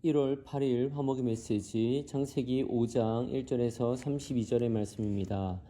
1월 8일 화목의 메시지 창세기 5장 1절에서 32절의 말씀입니다.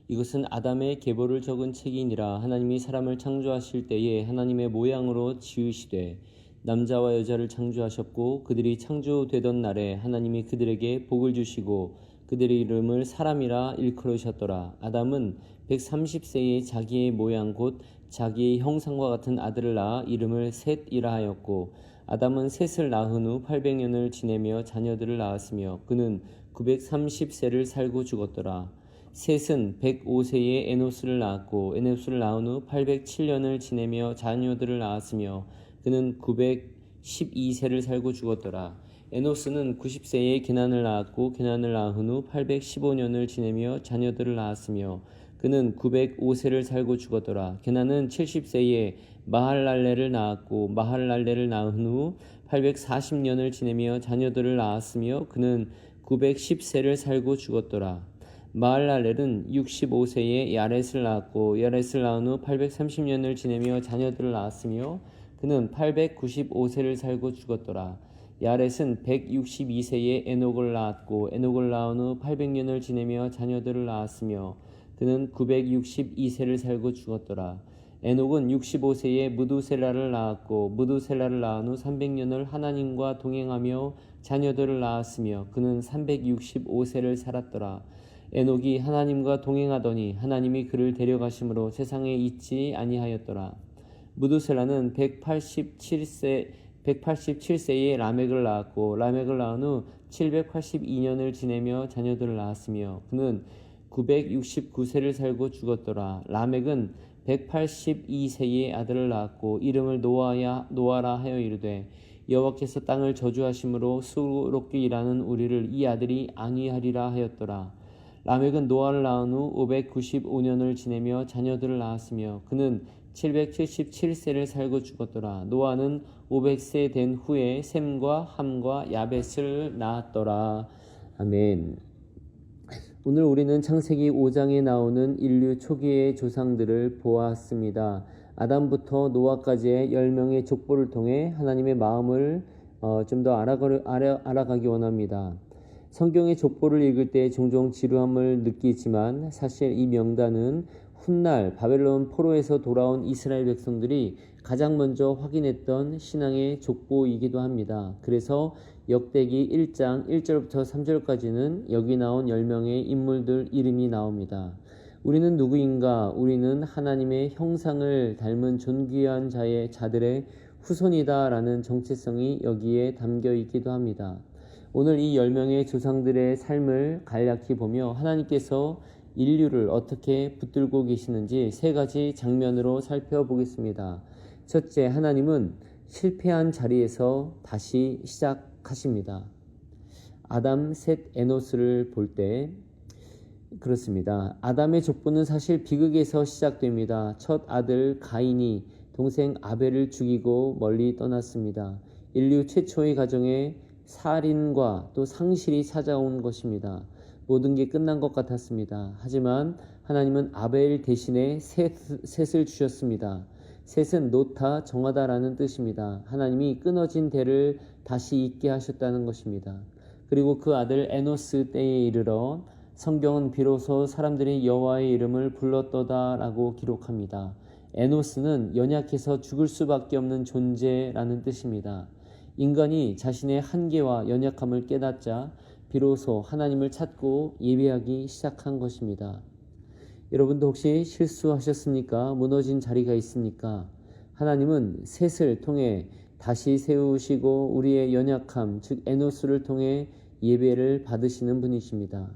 이것은 아담의 계보를 적은 책이니라. 하나님이 사람을 창조하실 때에 하나님의 모양으로 지으시되 남자와 여자를 창조하셨고 그들이 창조되던 날에 하나님이 그들에게 복을 주시고 그들의 이름을 사람이라 일컬으셨더라. 아담은 130세에 자기의 모양 곧 자기의 형상과 같은 아들을 낳아 이름을 셋이라 하였고 아담은 셋을 낳은 후 800년을 지내며 자녀들을 낳았으며 그는 930세를 살고 죽었더라. 셋은 105세에 에노스를 낳았고 에노스를 낳은 후 807년을 지내며 자녀들을 낳았으며 그는 912세를 살고 죽었더라. 에노스는 90세에 게난을 낳았고 게난을 낳은 후 815년을 지내며 자녀들을 낳았으며 그는 905세를 살고 죽었더라. 게난은 70세에 마할랄레를 낳았고 마할랄레를 낳은 후 840년을 지내며 자녀들을 낳았으며 그는 910세를 살고 죽었더라. 마할랄렐은 65세에 야렛을 낳았고 야렛을 낳은 후 830년을 지내며 자녀들을 낳았으며 그는 895세를 살고 죽었더라. 야렛은 162세에 에녹을 낳았고 에녹을 낳은 후 800년을 지내며 자녀들을 낳았으며 그는 962세를 살고 죽었더라. 에녹은 65세에 무두셀라를 낳았고 무두셀라를 낳은 후 300년을 하나님과 동행하며 자녀들을 낳았으며 그는 365세를 살았더라. 에녹이 하나님과 동행하더니 하나님이 그를 데려가심으로 세상에 있지 아니하였더라. 무두셀라는 187세에 라멕을 낳았고 라멕을 낳은 후 782년을 지내며 자녀들을 낳았으며 그는 969세를 살고 죽었더라. 라멕은 182세에 아들을 낳았고 이름을 노아라 하여 이르되 여호와께서 땅을 저주하심으로 수고롭게 일하는 우리를 이 아들이 안위하리라 하였더라. 라멕은 노아를 낳은 후 595년을 지내며 자녀들을 낳았으며 그는 777세를 살고 죽었더라. 노아는 500세 된 후에 셈과 함과 야벳을 낳았더라. 아멘. 오늘 우리는 창세기 5장에 나오는 인류 초기의 조상들을 보았습니다. 아담부터 노아까지의 10명의 족보를 통해 하나님의 마음을 좀 더 알아가기 원합니다. 성경의 족보를 읽을 때 종종 지루함을 느끼지만 사실 이 명단은 훗날 바벨론 포로에서 돌아온 이스라엘 백성들이 가장 먼저 확인했던 신앙의 족보이기도 합니다. 그래서 역대기 1장 1절부터 3절까지는 여기 나온 10명의 인물들 이름이 나옵니다. 우리는 누구인가? 우리는 하나님의 형상을 닮은 존귀한 자들의 후손이다 라는 정체성이 여기에 담겨 있기도 합니다. 오늘 이 10명의 조상들의 삶을 간략히 보며 하나님께서 인류를 어떻게 붙들고 계시는지 세 가지 장면으로 살펴보겠습니다. 첫째, 하나님은 실패한 자리에서 다시 시작하십니다. 아담, 셋, 에노스를 볼 때 그렇습니다. 아담의 족보는 사실 비극에서 시작됩니다. 첫 아들 가인이 동생 아벨을 죽이고 멀리 떠났습니다. 인류 최초의 가정에 살인과 또 상실이 찾아온 것입니다. 모든 게 끝난 것 같았습니다. 하지만 하나님은 아벨 대신에 셋을 주셨습니다. 셋은 놓다, 정하다라는 뜻입니다. 하나님이 끊어진 대를 다시 잇게 하셨다는 것입니다. 그리고 그 아들 에노스 때에 이르러 성경은 비로소 사람들이 여호와의 이름을 불렀도다라고 기록합니다. 에노스는 연약해서 죽을 수밖에 없는 존재라는 뜻입니다. 인간이 자신의 한계와 연약함을 깨닫자 비로소 하나님을 찾고 예배하기 시작한 것입니다. 여러분도 혹시 실수하셨습니까? 무너진 자리가 있습니까? 하나님은 셋을 통해 다시 세우시고 우리의 연약함, 즉 에노스를 통해 예배를 받으시는 분이십니다.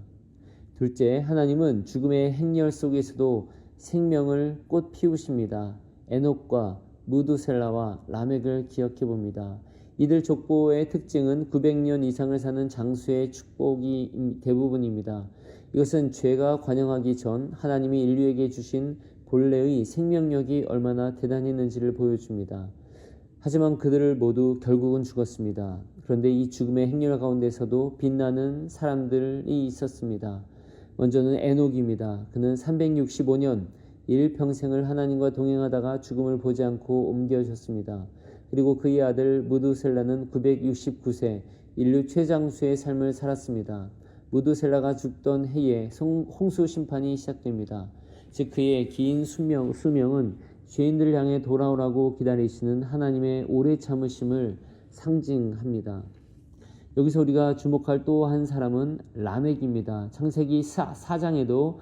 둘째, 하나님은 죽음의 행렬 속에서도 생명을 꽃 피우십니다. 에녹과 무두셀라와 라멕을 기억해 봅니다. 이들 족보의 특징은 900년 이상을 사는 장수의 축복이 대부분입니다. 이것은 죄가 관영하기 전 하나님이 인류에게 주신 본래의 생명력이 얼마나 대단했는지를 보여줍니다. 하지만 그들을 모두 결국은 죽었습니다. 그런데 이 죽음의 행렬 가운데서도 빛나는 사람들이 있었습니다. 먼저는 에녹입니다. 그는 365년 일평생을 하나님과 동행하다가 죽음을 보지 않고 옮겨졌습니다. 그리고 그의 아들 무두셀라는 969세, 인류 최장수의 삶을 살았습니다. 무드셀라가 죽던 해에 홍수 심판이 시작됩니다. 즉 그의 긴 수명은 죄인들을 향해 돌아오라고 기다리시는 하나님의 오래 참으심을 상징합니다. 여기서 우리가 주목할 또 한 사람은 라멕입니다. 창세기 4장에도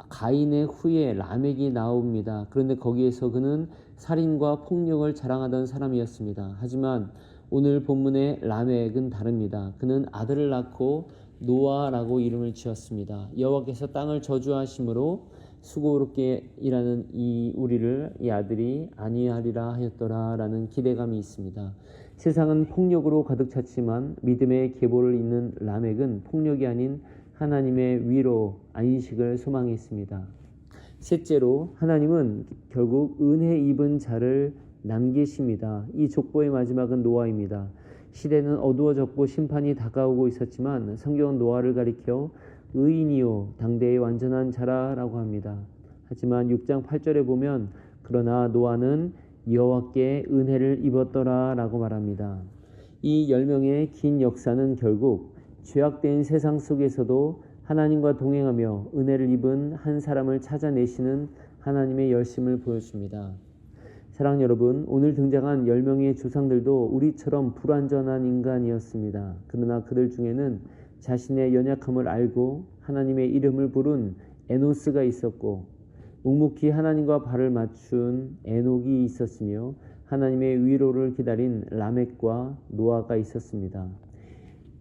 가인의 후에 라멕이 나옵니다. 그런데 거기에서 그는 살인과 폭력을 자랑하던 사람이었습니다. 하지만 오늘 본문의 라멕은 다릅니다. 그는 아들을 낳고 노아라고 이름을 지었습니다. 여호와께서 땅을 저주하심으로 수고롭게 일하는 이 아들이 안위하리라 하였더라 라는 기대감이 있습니다. 세상은 폭력으로 가득 찼지만 믿음의 계보를 잇는 라멕은 폭력이 아닌 하나님의 위로, 안식을 소망했습니다. 셋째로 하나님은 결국 은혜 입은 자를 남기십니다. 이 족보의 마지막은 노아입니다. 시대는 어두워졌고 심판이 다가오고 있었지만 성경은 노아를 가리켜 의인이요 당대의 완전한 자라라고 합니다. 하지만 6장 8절에 보면 그러나 노아는 여호와께 은혜를 입었더라 라고 말합니다. 이 10명의 긴 역사는 결국 죄악된 세상 속에서도 하나님과 동행하며 은혜를 입은 한 사람을 찾아내시는 하나님의 열심을 보여줍니다. 사랑하는 여러분, 오늘 등장한 10명의 조상들도 우리처럼 불완전한 인간이었습니다. 그러나 그들 중에는 자신의 연약함을 알고 하나님의 이름을 부른 에노스가 있었고 묵묵히 하나님과 발을 맞춘 에녹이 있었으며 하나님의 위로를 기다린 라멕과 노아가 있었습니다.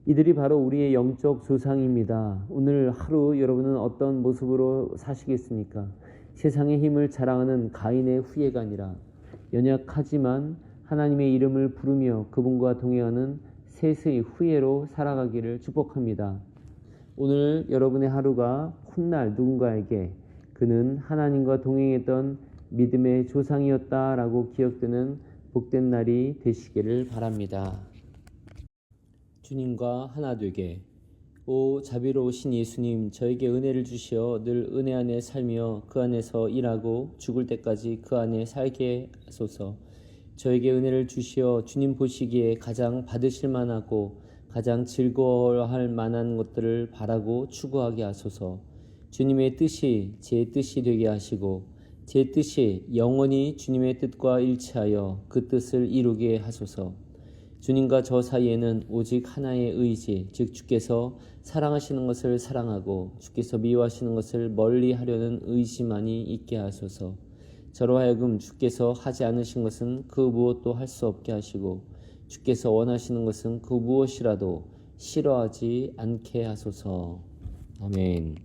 이들이 바로 우리의 영적 조상입니다. 오늘 하루 여러분은 어떤 모습으로 사시겠습니까? 세상의 힘을 자랑하는 가인의 후예가 아니라 연약하지만 하나님의 이름을 부르며 그분과 동행하는 셋의 후예로 살아가기를 축복합니다. 오늘 여러분의 하루가 훗날 누군가에게 그는 하나님과 동행했던 믿음의 조상이었다라고 기억되는 복된 날이 되시기를 바랍니다. 주님과 하나 되게. 오 자비로우신 예수님, 저에게 은혜를 주시어 늘 은혜 안에 살며 그 안에서 일하고 죽을 때까지 그 안에 살게 하소서. 저에게 은혜를 주시어 주님 보시기에 가장 받으실 만하고 가장 즐거워할 만한 것들을 바라고 추구하게 하소서. 주님의 뜻이 제 뜻이 되게 하시고 제 뜻이 영원히 주님의 뜻과 일치하여 그 뜻을 이루게 하소서. 주님과 저 사이에는 오직 하나의 의지, 즉 주께서 사랑하시는 것을 사랑하고 주께서 미워하시는 것을 멀리 하려는 의지만이 있게 하소서. 저로 하여금 주께서 하지 않으신 것은 그 무엇도 할 수 없게 하시고 주께서 원하시는 것은 그 무엇이라도 싫어하지 않게 하소서. 아멘.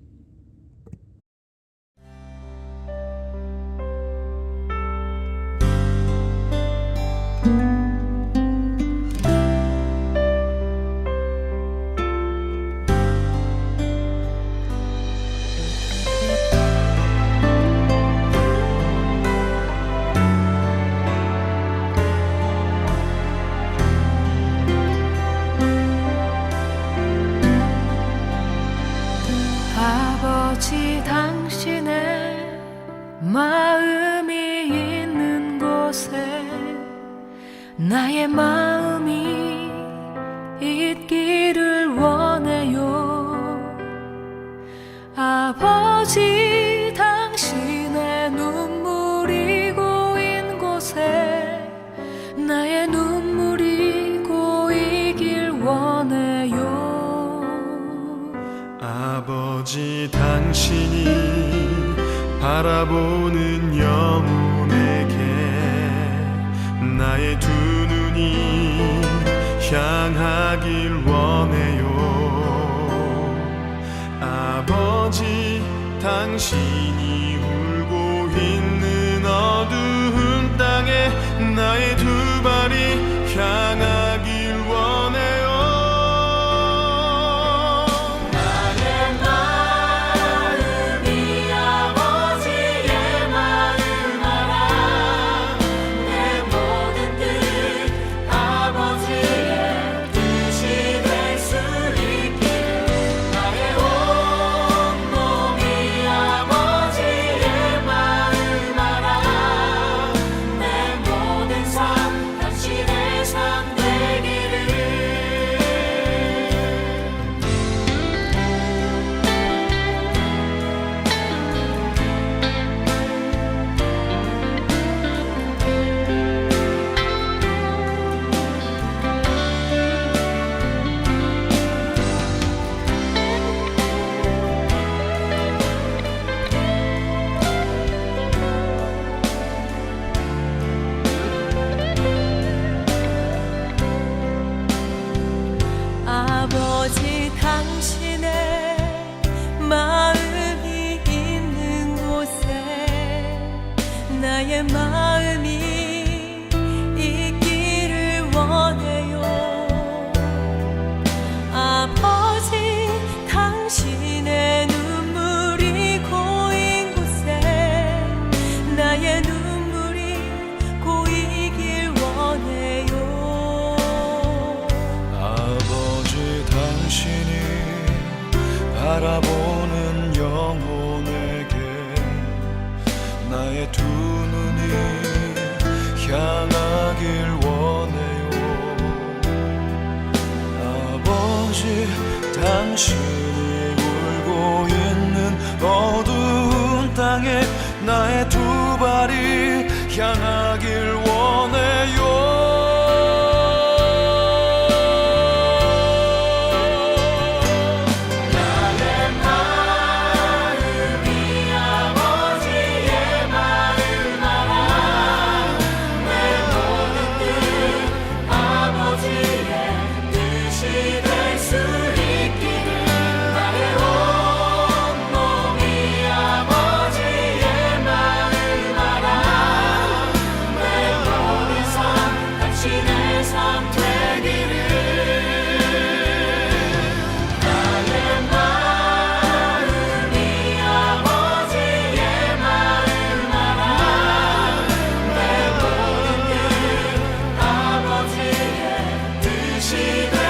아버지 당신의 마음이 있는 곳에 나의 마음이 있기를 원해요. 아버지 당신의 눈물이 고인 곳에 나의 눈물이 고이길 원해요. 아버지 당신이 바라보는 영혼에게 나의 두 눈이 향하길 원해요. 아버지 당신이 울고 있는 어두운 땅에 나의 두 발이 향하길 원해요. 내 모든 삶 바라보는 영혼에게 나의 두 눈이 향하길 원해요. 아버지, 당신이 울고 있는 어두운 땅에 나의 두 발이 향하길 원해요. 시대